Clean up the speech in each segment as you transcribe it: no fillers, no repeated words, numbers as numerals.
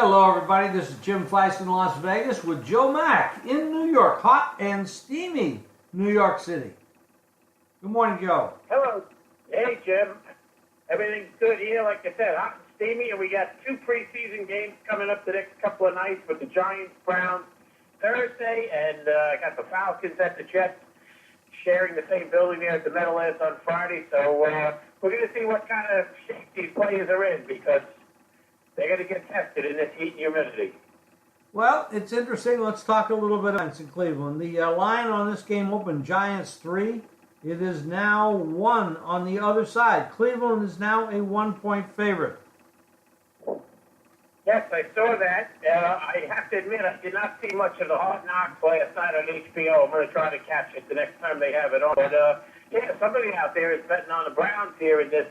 Hello, everybody. This is Jim Fleiss in Las Vegas with Joe Mack in New York, hot and steamy New York City. Good morning, Joe. Hello. Hey, Jim. Everything's good here. Like I said, hot and steamy, and we got two preseason games coming up the next couple of nights with the Giants, Browns Thursday, and I got the Falcons at the Jets sharing the same building there at the Meadowlands on Friday. So we're going to see what kind of shape these players are in because they're going to get tested in this heat and humidity. Well, it's interesting. Let's talk a little bit about in Cleveland. The line on this game opened Giants 3. It is now 1 on the other side. Cleveland is now a 1-point favorite. Yes, I saw that. I have to admit, I did not see much of the Hard Knocks last night on HBO. I'm going to try to catch it the next time they have it on. But, yeah, somebody out there is betting on the Browns here in this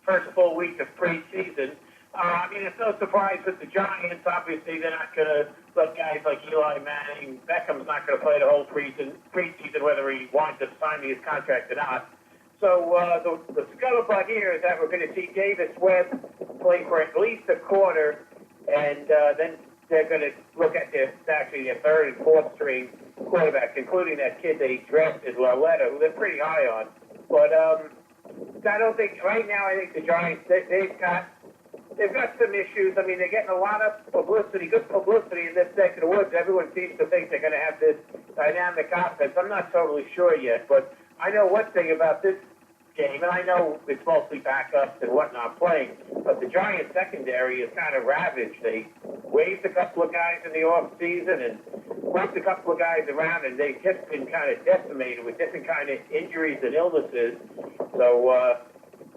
first full week of preseason. I mean, it's no surprise with the Giants. Obviously, they're not going to let guys like Eli Manning, Beckham's not going to play the whole preseason, whether he winds up signing his contract or not. So the scuttlebutt here is that we're going to see Davis Webb play for at least a quarter, and then they're going to look at their third and fourth string quarterbacks, including that kid they drafted, Lauletta, who they're pretty high on. But I don't think right now. I think the Giants they've got some issues. I mean, they're getting a lot of publicity, good publicity in this neck of the woods. Everyone seems to think they're going to have this dynamic offense. I'm not totally sure yet, but I know one thing about this game, and I know it's mostly backups and whatnot playing, but the Giants secondary is kind of ravaged. They waived a couple of guys in the offseason and moved a couple of guys around, and they've just been kind of decimated with different kind of injuries and illnesses. So,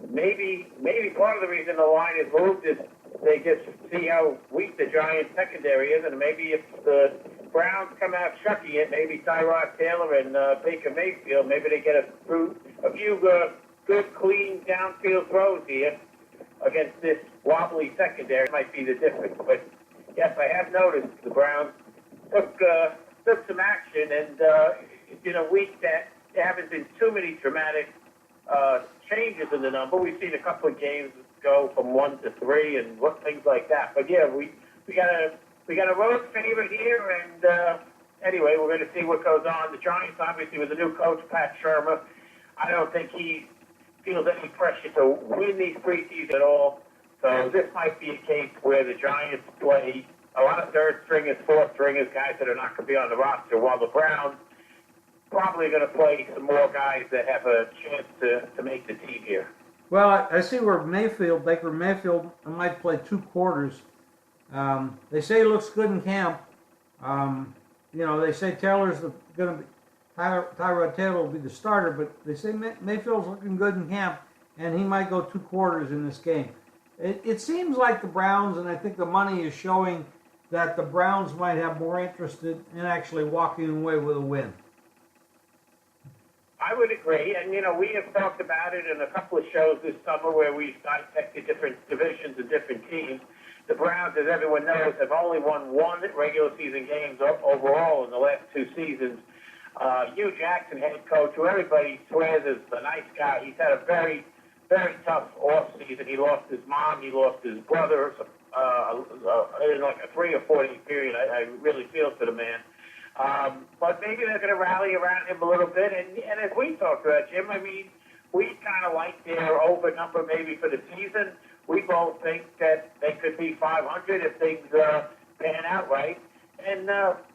Maybe part of the reason the line is moved is they just see how weak the Giants secondary is, and maybe if the Browns come out chucking it, maybe Tyrod Taylor and Baker Mayfield, maybe they get a few good, clean downfield throws here against this wobbly secondary. Might be the difference. But yes, I have noticed the Browns took some action, and it's in a week that there haven't been too many dramatic changes in the number. We've seen a couple of games go from 1 to 3 and things like that. But yeah, we got a road favorite here, and anyway, we're going to see what goes on. The Giants, obviously, with the new coach Pat Shermer, I don't think he feels any pressure to win these preseason at all. So this might be a case where the Giants play a lot of third stringers, fourth stringers, guys that are not going to be on the roster, while the Browns probably going to play some more guys that have a chance to make the team here. Well, I see where Baker Mayfield might play 2 quarters. They say he looks good in camp. They say Taylor's going to be Tyrod Taylor will be the starter, but they say Mayfield's looking good in camp, and he might go 2 quarters in this game. It seems like the Browns, and I think the money is showing that the Browns might have more interest in actually walking away with a win. I would agree, and we have talked about it in a couple of shows this summer where we've dissected different divisions and different teams. The Browns, as everyone knows, have only won 1 regular season games overall in the last 2 seasons. Hugh Jackson, head coach, who everybody swears is a nice guy. He's had a very, very tough off season. He lost his mom, he lost his brother in like a 3 or 4 day period. I really feel for the man. But maybe they're going to rally around him a little bit. And as we talked about, Jim, I mean, we kind of like their over number maybe for the season. We both think that they could be 500 if things pan out right. And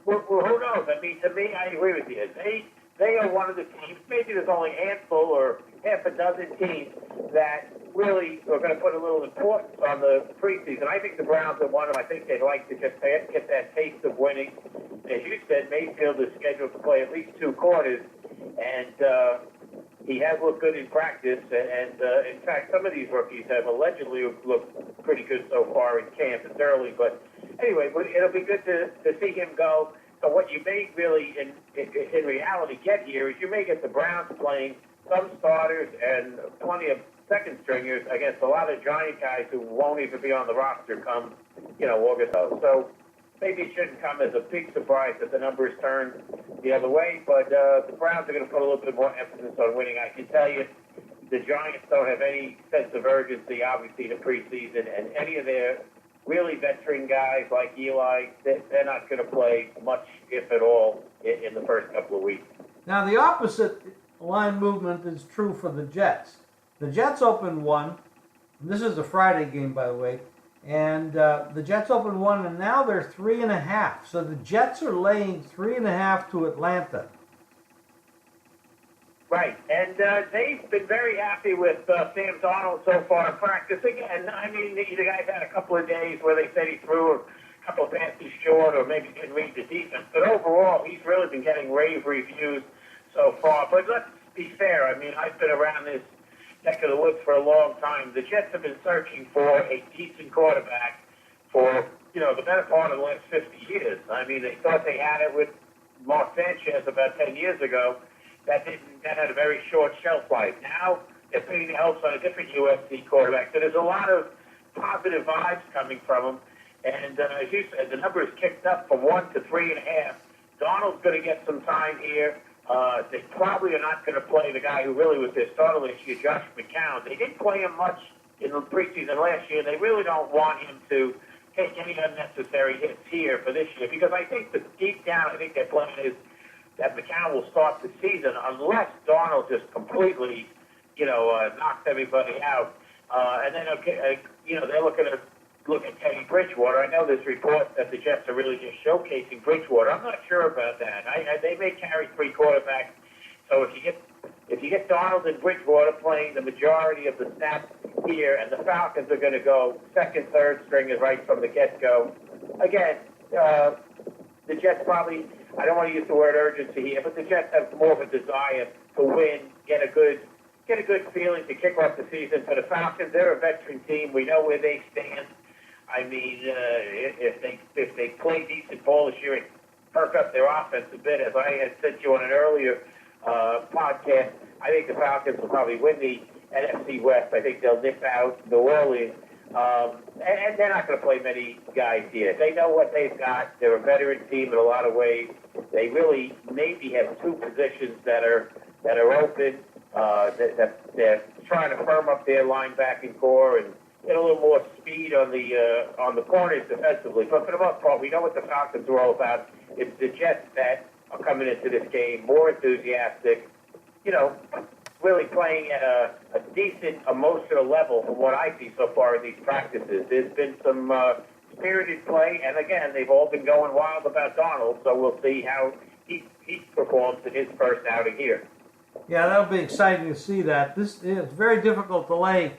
who knows? I mean, to me, I agree with you. They are one of the teams, maybe there's only a handful or half a dozen teams that really are going to put a little importance on the preseason. I think the Browns are one of them. I think they'd like to just get that taste of winning. As you said, Mayfield is scheduled to play at least 2 quarters, and he has looked good in practice. And in fact, some of these rookies have allegedly looked pretty good so far in camp. It's early, but anyway, it'll be good to see him go. So what you may really, in reality, get here is you may get the Browns playing some starters and plenty of second stringers against a lot of Giant guys who won't even be on the roster come, August. So maybe it shouldn't come as a big surprise that the numbers turn the other way, but the Browns are going to put a little bit more emphasis on winning. I can tell you the Giants don't have any sense of urgency, obviously, in the preseason, and any of their really veteran guys like Eli, they're not going to play much, if at all, in the first couple of weeks. Now, the opposite line movement is true for the Jets. The Jets opened one. This is a Friday game, by the way. And the Jets opened one, and now they're 3.5. So the Jets are laying 3.5 to Atlanta. Right, and they've been very happy with Sam Darnold so far in practice. Again, I mean, the guy's had a couple of days where they said he threw a couple of passes short or maybe didn't read the defense. But overall, he's really been getting rave reviews so far. But let's be fair. I mean, I've been around this neck of the woods for a long time. The Jets have been searching for a decent quarterback for, the better part of the last 50 years. I mean, they thought they had it with Mark Sanchez about 10 years ago. That had a very short shelf life. Now they're putting the hopes on a different UFC quarterback. So there's a lot of positive vibes coming from him. And as you said, the number is kicked up from 1 to 3.5. Donald's going to get some time here. They probably are not going to play the guy who really was their starter last year, Josh McCown. They didn't play him much in the preseason last year. They really don't want him to take any unnecessary hits here for this year because I think that deep down, I think their plan is that McCown will start the season unless Darnold just completely, knocks everybody out. And then, they're looking to look at Teddy Bridgewater. I know there's reports that the Jets are really just showcasing Bridgewater. I'm not sure about that. They may carry 3 quarterbacks. So if you get Darnold and Bridgewater playing the majority of the snaps here, and the Falcons are going to go second, third stringers right from the get-go. Again, the Jets probably, I don't want to use the word urgency here, but the Jets have more of a desire to win, get a good feeling to kick off the season. For the Falcons, they're a veteran team. We know where they stand. I mean, if they play decent ball this year and perk up their offense a bit, as I had said to you on an earlier podcast, I think the Falcons will probably win the NFC West. I think they'll nip out New Orleans. And they're not going to play many guys here. They know what they've got. They're a veteran team in a lot of ways. They really maybe have 2 positions that are open. That they're trying to firm up their linebacking core and get a little more speed on the corners defensively. But for the most part, we know what the Falcons are all about. It's the Jets that are coming into this game more enthusiastic. Really playing at a decent emotional level from what I see so far in these practices. There's been some spirited play, and again, they've all been going wild about Donald, so we'll see how he performs in his first outing here. Yeah, that'll be exciting to see that. It's very difficult to lay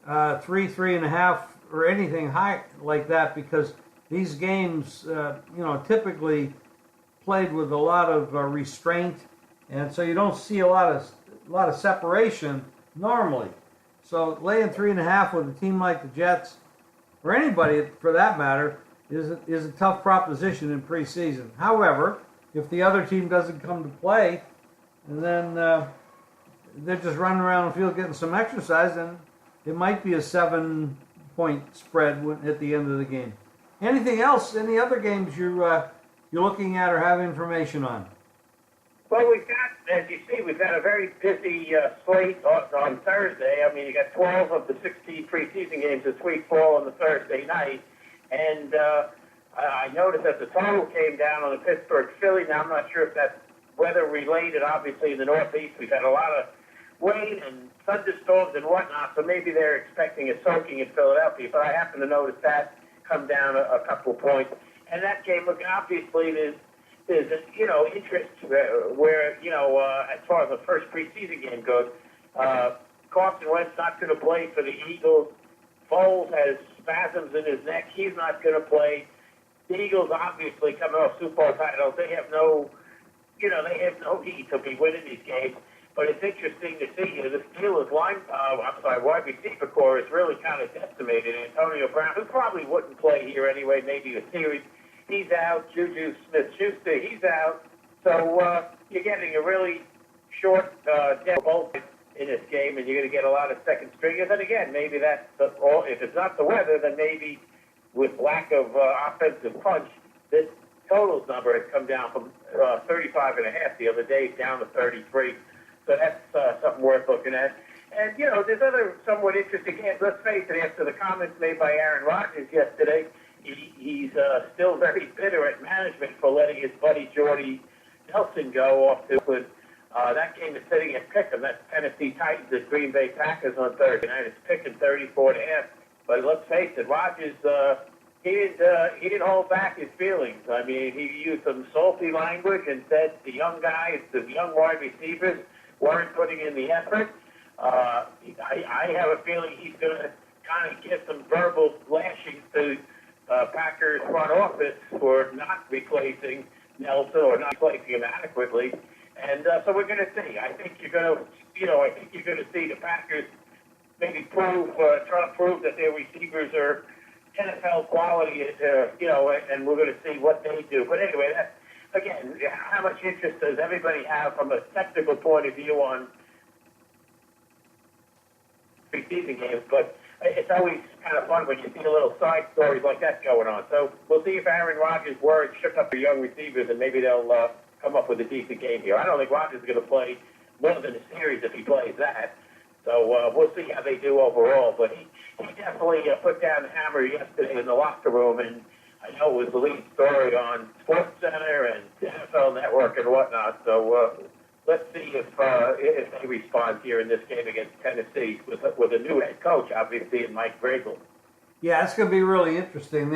3.5, or anything high like that because these games, typically played with a lot of restraint, and so you don't see a lot of separation normally. So laying 3.5 with a team like the Jets, or anybody for that matter, is a tough proposition in preseason. However, if the other team doesn't come to play, and then they're just running around the field getting some exercise, then it might be a 7-point spread at the end of the game. Anything else? Any other games you're looking at or have information on? Well, we've got, as you see, we've got a very busy slate on Thursday. I mean, you got 12 of the 16 preseason games this week fall on the Thursday night. And I noticed that the total came down on the Pittsburgh-Philly. Now, I'm not sure if that's weather-related. Obviously, in the Northeast, we've had a lot of rain and thunderstorms and whatnot, so maybe they're expecting a soaking in Philadelphia. But I happen to notice that come down a couple of points. And that game, look, obviously, there's interest where, as far as the first preseason game goes, Carson Wentz not going to play for the Eagles. Foles has spasms in his neck. He's not going to play. The Eagles, obviously, coming off Super Bowl titles, they have no need to be winning these games. But it's interesting to see, the Steelers wide receiver core is really kind of decimated. Antonio Brown, who probably wouldn't play here anyway, maybe a series. He's out. Juju Smith-Schuster, he's out. So you're getting a really short depth both in this game, and you're going to get a lot of second stringers. And again, maybe if it's not the weather, then maybe with lack of offensive punch, this totals number has come down from 35.5 the other day down to 33. So that's something worth looking at. And, there's other somewhat interesting games. Let's face it, after the comments made by Aaron Rodgers yesterday, he's still very bitter at management for letting his buddy Jordy Nelson go off to Oakland. That game is sitting at Pick'em. That's Tennessee Titans at Green Bay Packers on Thursday night. It's Pick'em 34.5. But let's face it, Rodgers, he didn't hold back his feelings. I mean, he used some salty language and said the young guys, the young wide receivers, weren't putting in the effort. I have a feeling he's going to kind of give some verbal lashings to Packers front office for not replacing Nelson or not replacing him adequately. And so we're going to see. I think you're going to see the Packers maybe try to prove that their receivers are NFL quality, and we're going to see what they do. But anyway, again, how much interest does everybody have from a technical point of view on preseason games? But it's always kind of fun when you see a little side stories like that going on. So we'll see if Aaron Rodgers' words shook up the young receivers, and maybe they'll come up with a decent game here. I don't think Rodgers is going to play more than a series if he plays that. So we'll see how they do overall. But he definitely put down the hammer yesterday in the locker room, and I know it was the lead story on SportsCenter and NFL Network and whatnot. So let's see if they respond here in this game against Tennessee with a new head coach, obviously, in Mike Vrabel. Yeah, it's going to be really interesting.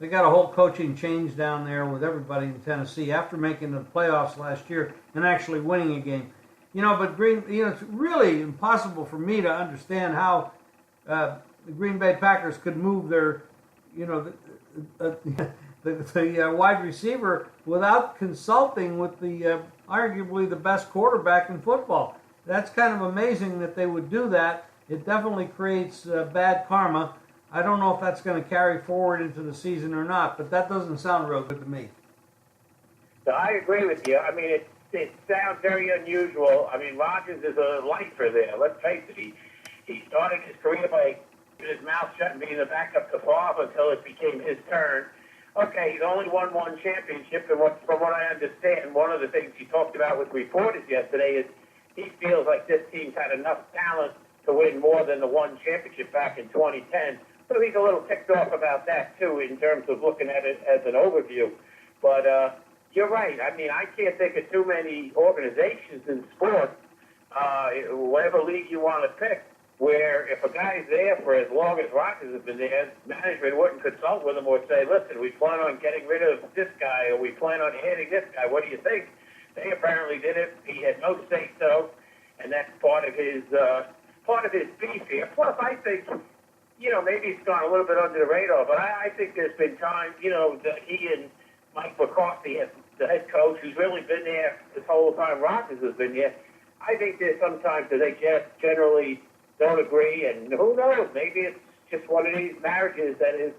They got a whole coaching change down there with everybody in Tennessee after making the playoffs last year and actually winning a game. But it's really impossible for me to understand how the Green Bay Packers could move their, the wide receiver without consulting with the arguably the best quarterback in football. That's kind of amazing that they would do that. It definitely creates bad karma. I don't know if that's going to carry forward into the season or not, but that doesn't sound real good to me. So I agree with you. I mean, it sounds very unusual. I mean, Rodgers is a lifer there. Let's face it. He started his career by keeping his mouth shut and being the backup to Favre until it became his turn. Okay, he's only won one championship, and from what I understand, one of the things he talked about with reporters yesterday is he feels like this team's had enough talent to win more than the one championship back in 2010. So he's a little ticked off about that, too, in terms of looking at it as an overview. But you're right. I mean, I can't think of too many organizations in sports, whatever league you want to pick, where if a guy's there for as long as Rodgers has been there, management wouldn't consult with him or say, listen, we plan on getting rid of this guy or we plan on adding this guy. What do you think? They apparently did it. He had no say-so, and that's part of his beef here. Plus, I think, maybe it's gone a little bit under the radar, but I think there's been times, that he and Mike McCarthy, the head coach, who's really been there this whole time Rodgers has been there, I think there's sometimes that they just generally don't agree, and who knows, maybe it's just one of these marriages that has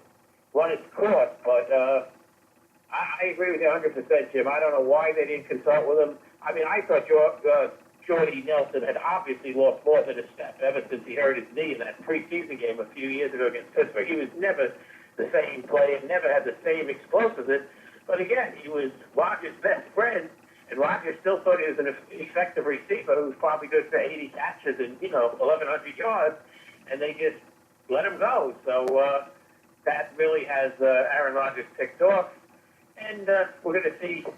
run its course, but I agree with you 100%, Jim. I don't know why they didn't consult with him. I mean, I thought Jordy Nelson had obviously lost more than a step ever since he hurt his knee in that preseason game a few years ago against Pittsburgh. He was never the same player, never had the same explosiveness. But again, he was Rodgers' best friend, and Rodgers still thought he was an effective receiver who was probably good for 80 catches and 1,100 yards, and they just let him go. So that really has Aaron Rodgers ticked off. And we're going to see how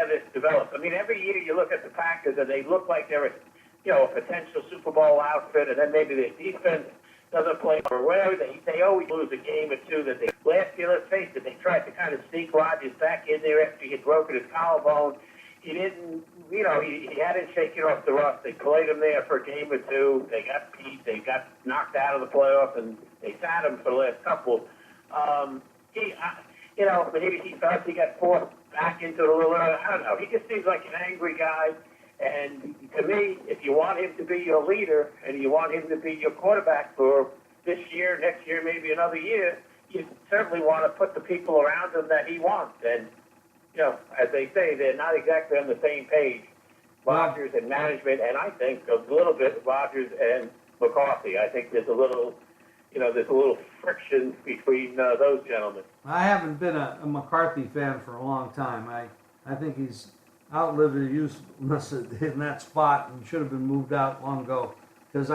this develops. I mean, every year you look at the Packers and they look like they're a potential Super Bowl outfit, and then maybe their defense doesn't play or whatever. They always lose a game or two. Last year, let's face it, they tried to kind of sneak Rodgers back in there after he had broken his collarbone. He didn't, he hadn't shaken off the rust. They played him there for a game or two. They got beat. They got knocked out of the playoffs, and they sat him for the last couple. Maybe he thought he got forced back into the little, I don't know. He just seems like an angry guy. And to me, if you want him to be your leader and you want him to be your quarterback for this year, next year, maybe another year, you certainly want to put the people around him that he wants. And, as they say, they're not exactly on the same page, Rodgers and management, and I think a little bit Rodgers and McCarthy. I think there's a little friction between those gentlemen. I haven't been a McCarthy fan for a long time. I think he's outlived his usefulness in that spot and should have been moved out long ago. Because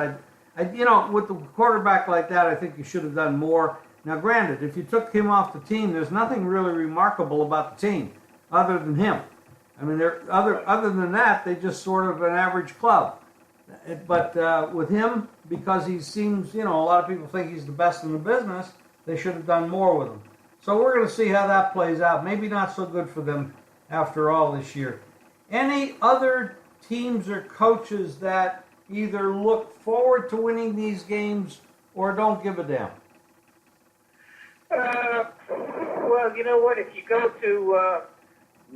With the quarterback like that, I think you should have done more. Now, granted, if you took him off the team, there's nothing really remarkable about the team other than him. I mean, other than that, they just sort of an average club. But with him, because he seems, a lot of people think he's the best in the business, they should have done more with him. So we're going to see how that plays out. Maybe not so good for them after all this year. Any other teams or coaches that either look forward to winning these games or don't give a damn? Well, you know what? If you go to,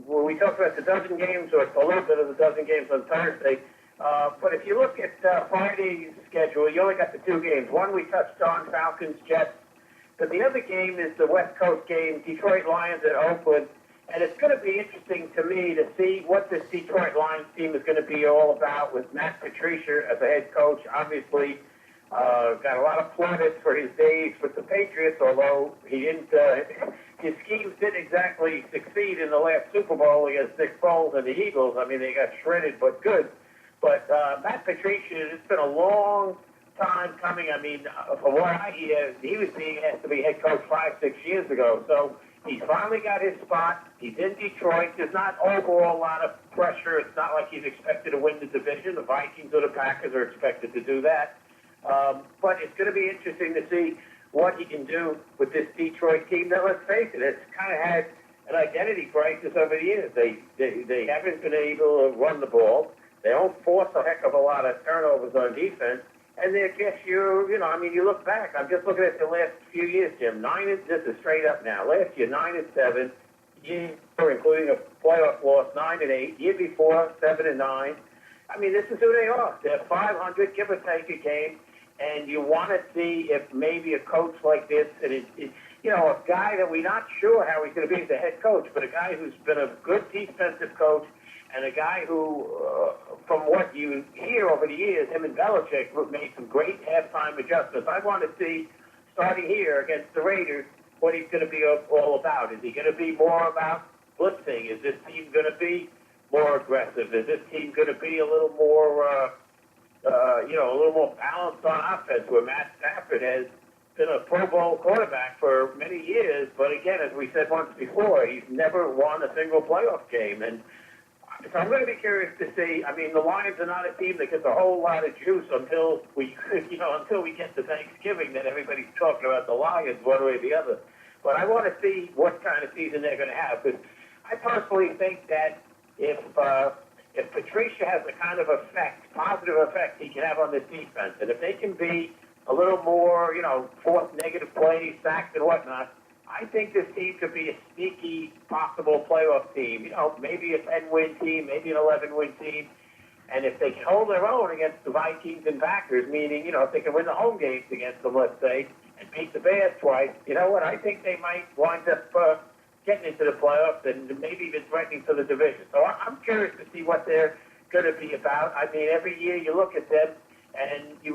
we talked about the dozen games, or a little bit of the dozen games on Thursday, but if you look at Friday's schedule, you only got the two games. One we touched on, Falcons, Jets, but the other game is the West Coast game, Detroit Lions at Oakland. And it's going to be interesting to me to see what this Detroit Lions team is going to be all about with Matt Patricia as a head coach. Obviously, got a lot of plaudits for his days with the Patriots, although he didn't, his schemes didn't exactly succeed in the last Super Bowl against Nick Foles and the Eagles. I mean, they got shredded, but good. But Matt Patricia, it's been a long time coming. I mean, from what I hear, he was being asked to be head coach 5-6 years ago. So he's finally got his spot. He's in Detroit. There's not overall a lot of pressure. It's not like he's expected to win the division. The Vikings or the Packers are expected to do that. But it's going to be interesting to see what he can do with this Detroit team that, let's face it, it's kind of had an identity crisis over the years. They haven't been able to run the ball. They don't force a heck of a lot of turnovers on defense. And I guess you look back. I'm just looking at the last few years, Jim. This is straight up now. Last year, 9-7. Year, including a playoff loss, 9-8. Year before, 7-9. I mean, this is who they are. They're 500, give or take a game. And you want to see if maybe a coach like this, and a guy that we're not sure how he's going to be as a head coach, but a guy who's been a good defensive coach, and a guy who, from what you hear over the years, him and Belichick made some great halftime adjustments. I want to see, starting here against the Raiders, what he's going to be all about. Is he going to be more about blitzing? Is this team going to be more aggressive? Is this team going to be a little more, a little more balanced on offense, where Matt Stafford has been a Pro Bowl quarterback for many years, but again, as we said once before, he's never won a single playoff game. And so I'm going to be curious to see. I mean, the Lions are not a team that gets a whole lot of juice until we get to Thanksgiving. Then everybody's talking about the Lions one way or the other. But I want to see what kind of season they're going to have, because I personally think that if Patricia has the kind of positive effect he can have on this defense, and if they can be a little more, force negative plays, sacks and whatnot, I think this team could be a sneaky possible playoff team. Maybe a 10-win team, maybe an 11-win team. And if they can hold their own against the Vikings and Packers, meaning, if they can win the home games against them, let's say, and beat the Bears twice, you know what? I think they might wind up getting into the playoffs and maybe even threatening for the division. So I'm curious to see what they're going to be about. I mean, every year you look at them and you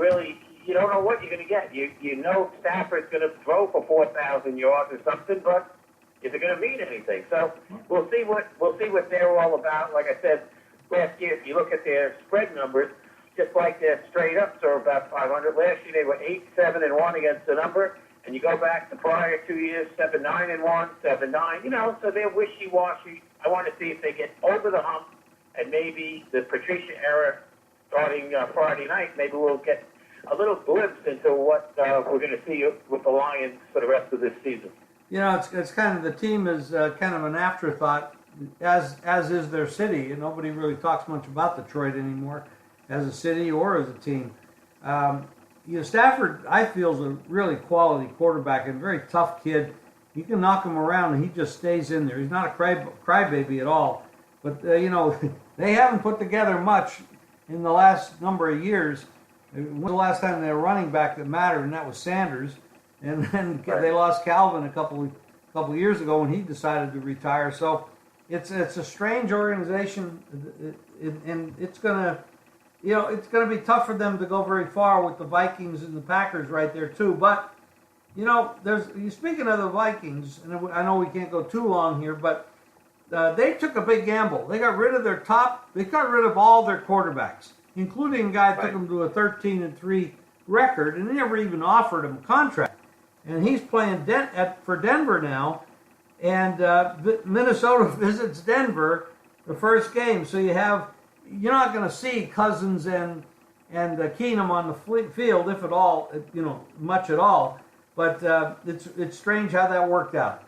don't know what you're going to get. You know Stafford's going to throw for 4,000 yards or something, but is it going to mean anything? So we'll see what they're all about. Like I said, last year, if you look at their spread numbers, just like their straight ups are about 500. Last year they were 8-7-1 against the number, and you go back the prior 2 years, 7-9-1, 7-9. So they're wishy-washy. I want to see if they get over the hump, and maybe the Patricia era starting Friday night, maybe we'll get a little glimpse into what we're going to see with the Lions for the rest of this season. It's kind of, the team is kind of an afterthought, as is their city, and nobody really talks much about Detroit anymore as a city or as a team. Stafford, I feel, is a really quality quarterback and a very tough kid. You can knock him around and he just stays in there. He's not a crybaby at all. But, they haven't put together much in the last number of years. When was the last time they had a running back that mattered, and that was Sanders. And then they lost Calvin a couple years ago when he decided to retire. So it's a strange organization, and it's gonna be tough for them to go very far with the Vikings and the Packers right there too. But speaking of the Vikings, and I know we can't go too long here, but they took a big gamble. They got rid of They got rid of all their quarterbacks, including a guy that took them to a 13-3 record, and they never even offered him a contract. And he's playing for Denver now, and Minnesota visits Denver the first game. So you're not going to see Cousins and Keenum on the field, if at all, much at all. But it's strange how that worked out.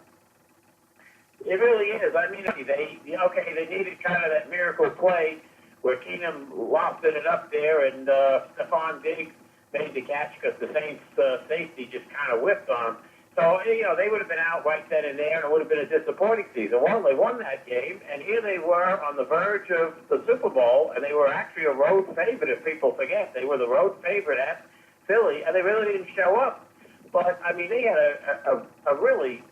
It really is. I mean, they needed kind of that miracle play where Keenum lofted it up there and Stephon Diggs made the catch because the Saints safety just kind of whipped on him. So, they would have been out right then and there, and it would have been a disappointing season. Well, they won that game, and here they were on the verge of the Super Bowl, and they were actually a road favorite, if people forget. They were the road favorite at Philly, and they really didn't show up. But, I mean, they had a really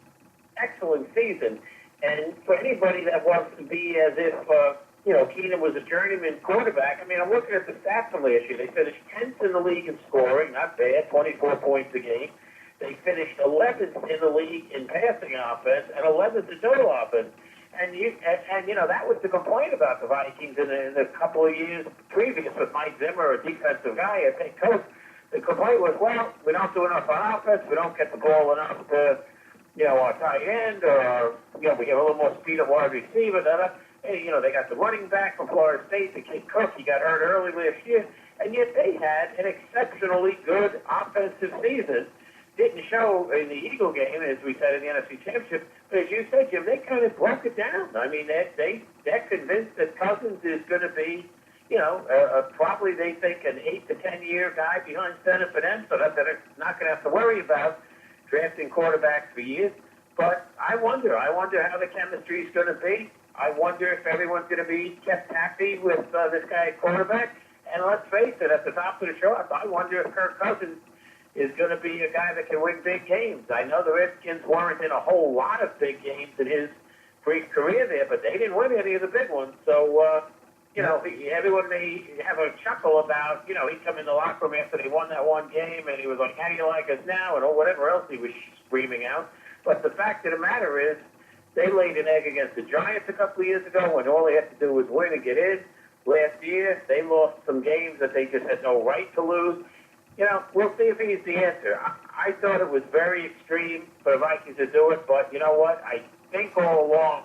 excellent season. And for anybody that wants to be as if, Keenum was a journeyman quarterback, I mean, I'm looking at the stats from last year. They finished 10th in the league in scoring, not bad, 24 points a game. They finished 11th in the league in passing offense and 11th in total offense. And that was the complaint about the Vikings in the couple of years previous with Mike Zimmer, a defensive guy, I think, coach. The complaint was, well, we don't do enough on offense, we don't get the ball enough to, our tight end, or, we have a little more speed of wide receiver. Hey, they got the running back from Florida State, the kid Cook, he got hurt early last year, and yet they had an exceptionally good offensive season. Didn't show in the Eagle game, as we said in the NFC Championship, but as you said, Jim, they kind of broke it down. I mean, they're convinced that Cousins is going to be, probably they think an 8 to 10 year guy behind center for them, so that they're not going to have to worry about drafting quarterbacks for years. But I wonder how the chemistry is going to be. I wonder if everyone's going to be kept happy with this guy at quarterback. And let's face it, at the top of the chart, I wonder if Kirk Cousins is going to be a guy that can win big games. I know the Redskins weren't in a whole lot of big games in his brief career there, but they didn't win any of the big ones. So, everyone may have a chuckle about, he'd come in the locker room after they won that one game, and he was like, how do you like us now? And whatever else he was screaming out. But the fact of the matter is, they laid an egg against the Giants a couple of years ago when all they had to do was win and get in. Last year, they lost some games that they just had no right to lose. We'll see if he's the answer. I thought it was very extreme for the Vikings to do it, but you know what? I think all along